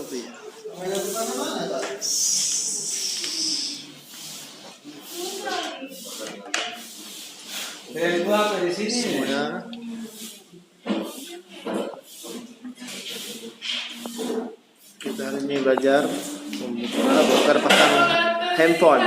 seperti. Dari gua ke sini. Semuanya. Kita hari ini belajar bongkar pasang handphone.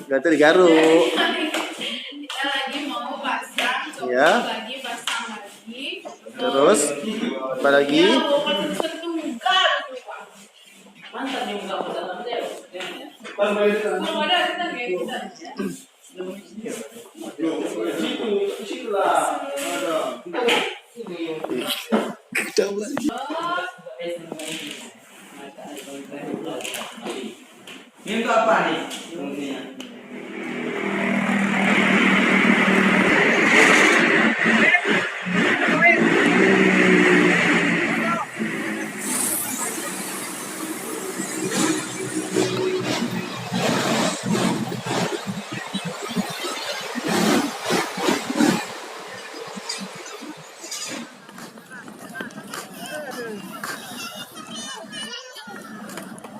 Gatel digaruk. Kita lagi mau pasang, coba Ya. lagi pasang lagi. Terus apa lagi? Ya, mau pasang tunggal. Mantap nih enggak pada nanti. Belum ada kita kayak kita. Jauh lagi. Ini untuk apa nih?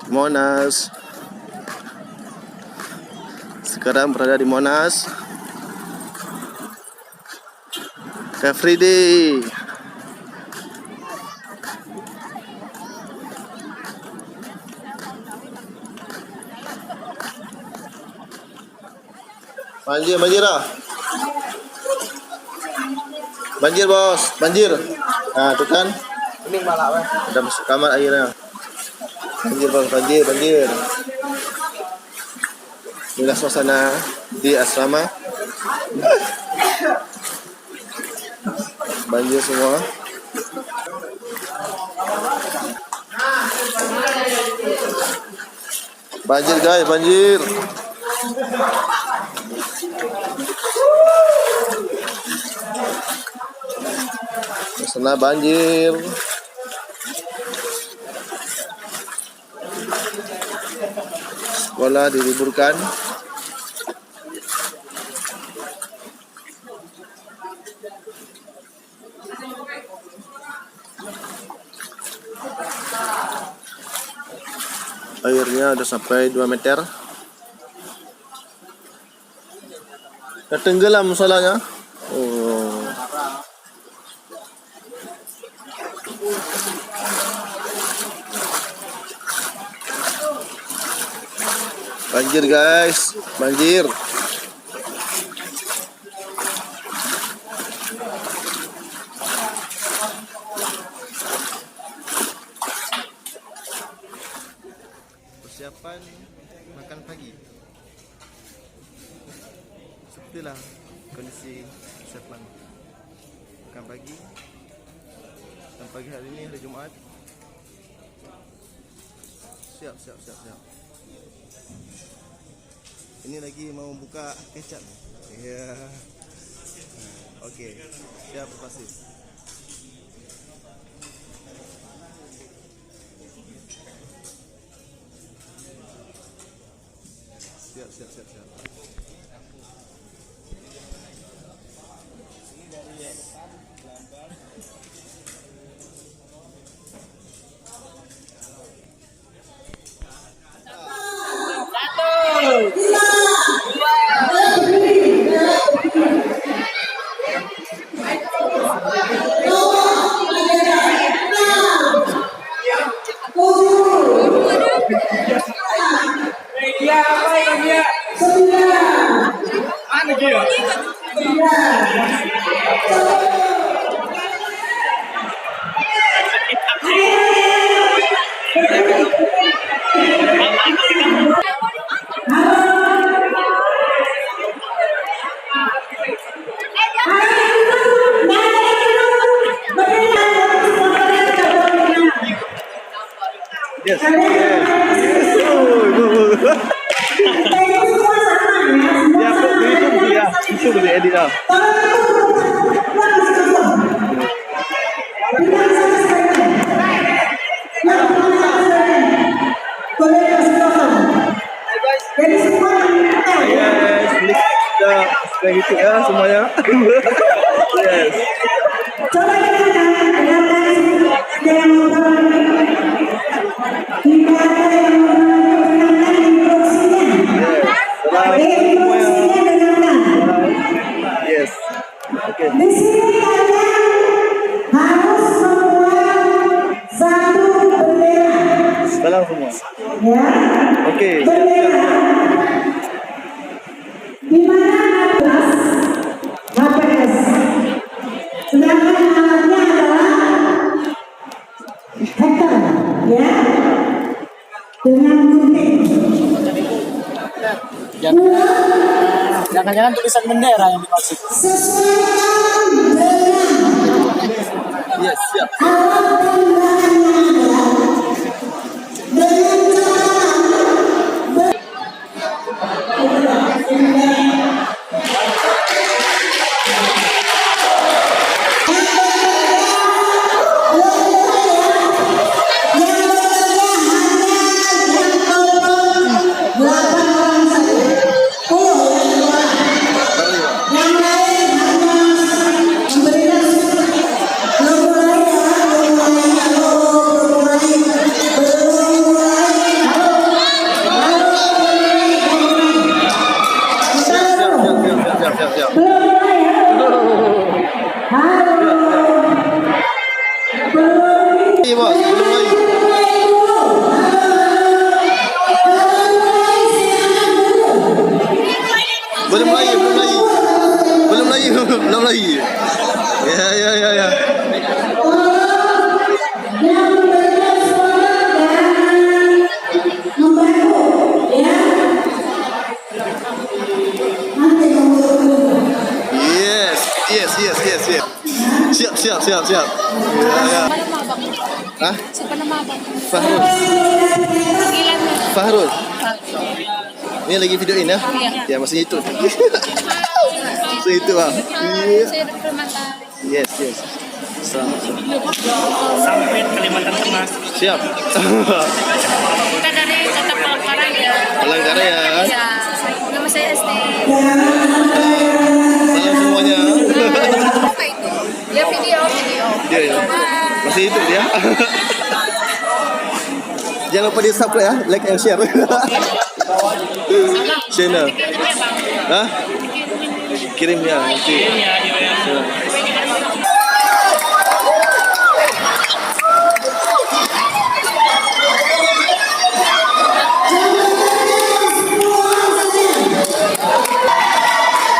Monas. Sekarang berada di Monas. Car Free Day. Banjir, banjir ah. Banjir bos, banjir. Nah, itu kan. Ini malah weh. Udah masuk kamar airnya. Banjir bos, banjir, banjir. Inilah suasana di asrama. Banjir semua. Banjir guys, banjir. Sana banjir. Sekolah diliburkan. Airnya udah sampai 2 meter. Udah tenggelam musolanya. Oh. Banjir guys, banjir. Persiapan makan pagi. Sepertilah kondisi persiapan makan pagi. Dan pagi hari ini hari Jumat. Siap. Ini lagi mau buka kecap. Ya. Oke. Siap pasti. Siap. Media apa ya dia? Mana dia? Yes. Ya, itu boleh edit lah. Kayak gitu ya semuanya. Yes. Jalan semua. Ya. Oke. Di mana HPS? Sedangkan alatnya adalah hektar, ya, dengan gunting. Jangan-jangan tulisan bendera yang dimaksud. Sesuaikan dengan Yes, siap. alat kendaraannya dengan Siap. Ini bos, belum lagi. Belum lagi. Ya. Yes. Siap. Ya. Hah? Siapa nama abang? Fahrul. Ini lagi videoin ya? Iya. Ya, masih itu. Masih itu, Bang. Saya dari Kalimantan. Yes. Selamat. Sampai Kalimantan Tengah. Siap. Kita dari Kota Palangkaraya. Palangkaraya. Iya. Nama saya Esti. Salam semuanya. Apa itu? Ya video. Dia ya. Masih itu dia. Jangan lupa di subscribe ya, like and share. Channel. Hah? Kirim ya nanti.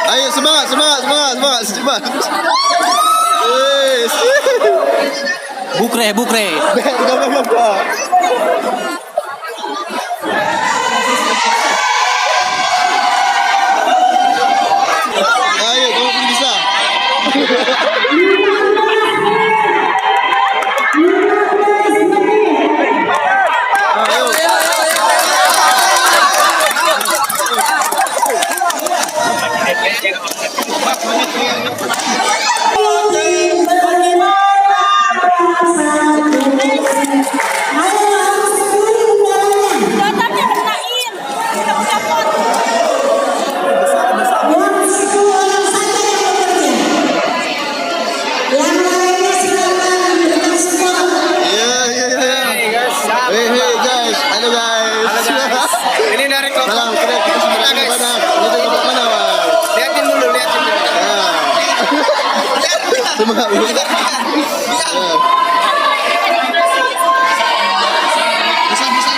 Ayo semangat. Bukre. Ayo, kamu bisa. Semangat.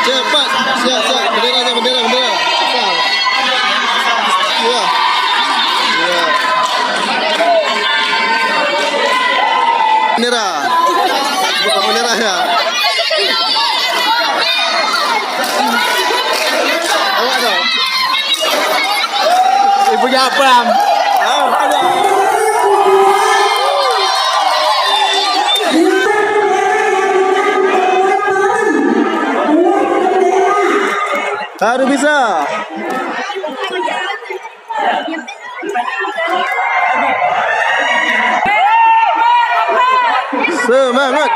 Cepat. Siap. Bendera. Cepat. Ya. Bendera. Buka bendera ya. Awak dong. Ibunya Abang. Harus bisa. Semangat.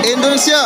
Indonesia.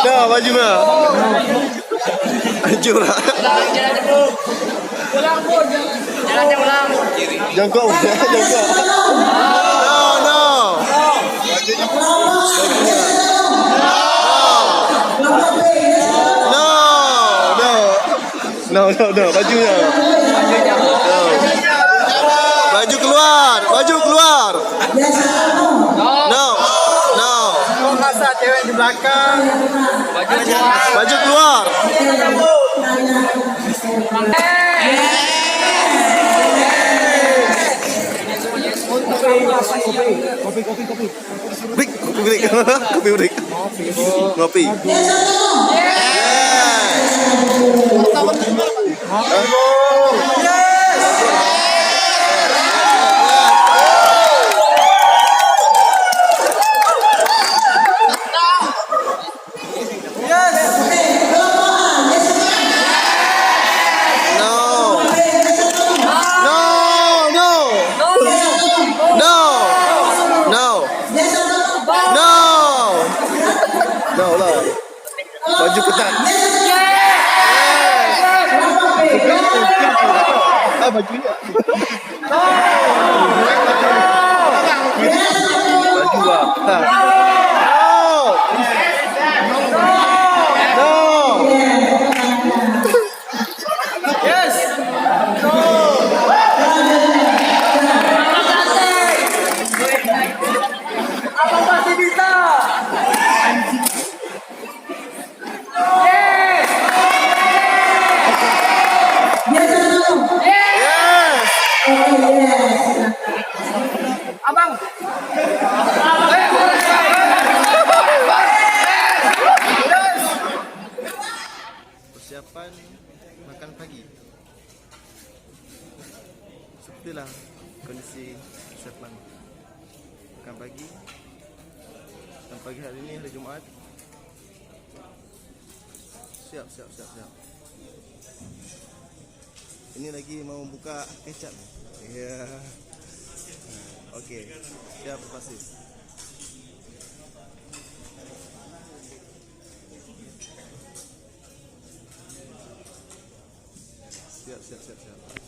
No, baju mah. Hancur lah. Jongkok, jongkok. No. No, bajunya. Baju keluar. No. Masa cewek di belakang. Baju keluar. Kopi break. Ngopi. No lah. Baju ketat. Bajunya. Baju lah. Abang masih bisa. Abang. Persiapan makan pagi. Sepertilah kondisi persiapan makan pagi. Dan pagi hari ini hari Jumaat. Siap. Ini lagi mau buka kecap. Ya. Okey. Siap pasti. Siap.